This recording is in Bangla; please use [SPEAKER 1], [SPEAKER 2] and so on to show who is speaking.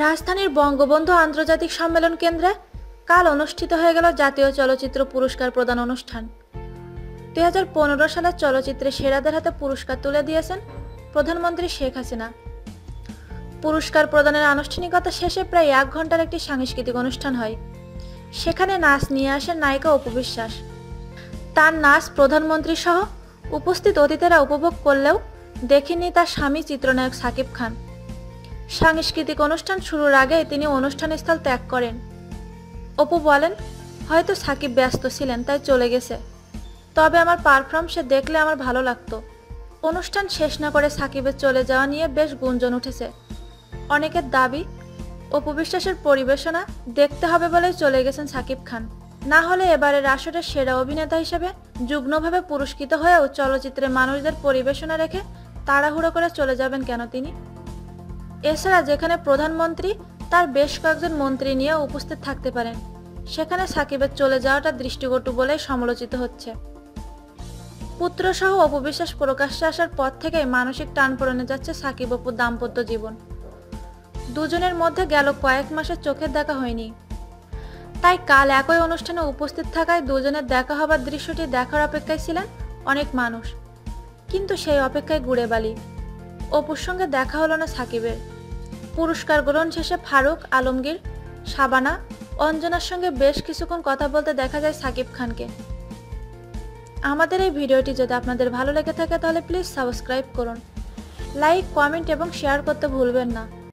[SPEAKER 1] রাজধানীর বঙ্গবন্ধু আন্তর্জাতিক সম্মেলন কেন্দ্রে কাল অনুষ্ঠিত হয়ে গেল জাতীয় চলচ্চিত্র পুরস্কার প্রদান অনুষ্ঠান। 2015 সালের চলচ্চিত্রে সেরাদের হাতে পুরস্কার তুলে দিয়েছেন প্রধানমন্ত্রী শেখ হাসিনা। পুরস্কার প্রদানের আনুষ্ঠানিকতা শেষে প্রায় 1 ঘন্টার একটি সাংস্কৃতিক অনুষ্ঠান হয়। সেখানে নাচ নিয়ে আসেন নায়িকা অপু বিশ্বাস। তার নাচ প্রধানমন্ত্রী সহ উপস্থিত অতিথিরা উপভোগ করলেও দেখেননি তার স্বামী চিত্রনায়ক সাকিব খান। সাংস্কৃতিক অনুষ্ঠান শুরুর আগে তিনি অনুষ্ঠানস্থল ত্যাগ করেন। অপু বলেন, হয়তো সাকিব ব্যস্ত ছিলেন তাই চলে গেছে, তবে আমার পারফরমেন্স দেখলে আমার ভালো লাগতো। অনুষ্ঠান শেষ না করে সাকিবের চলে যাওয়া নিয়ে বেশ গুঞ্জন উঠেছে। অনেকের দাবি, অপু বিশ্বাসের পরিবেশনা দেখতে হবে বলেই চলে গেছেন সাকিব খান। না হলে এবারের আসরের সেরা অভিনেতা হিসেবে যুগ্মভাবে পুরস্কৃত হয়েও চলচ্চিত্রে মানুষদের পরিবেশনা রেখে তাড়াহুড়ো করে চলে যাবেন কেন তিনি? এছাড়া যেখানে প্রধানমন্ত্রী তার বেশ কয়েকজন মন্ত্রী নিয়ে উপস্থিত থাকতে পারেন, সেখানে সাকিবের চলে যাওয়াটা দৃষ্টিকটু বলেই সমালোচিত হচ্ছে। পুত্রসহ অপু বিশ্বাস প্রকাশ্যে আসার পর থেকেই মানসিক টানপোড়েনে যাচ্ছে সাকিব অপুর দাম্পত্য জীবন। দুজনের মধ্যে গেল কয়েক মাসের চোখের দেখা হয়নি, তাই কাল একই অনুষ্ঠানে উপস্থিত থাকায় দুজনের দেখা হবার দৃশ্যটি দেখার অপেক্ষায় ছিলেন অনেক মানুষ। কিন্তু সেই অপেক্ষায় গুড়ে বালি, অপুর সঙ্গে দেখা হলো না সাকিবের। পুরস্কার গ্রহণ শেষে ফারুক, আলমগীর, শাবানা, অঞ্জনার সঙ্গে বেশ কিছুক্ষণ কথা বলতে দেখা যায় সাকিব খানকে। আমাদের এই ভিডিওটি যদি আপনাদের ভালো লেগে থাকে তাহলে প্লিজ সাবস্ক্রাইব করুন, লাইক, কমেন্ট এবং শেয়ার করতে ভুলবেন না।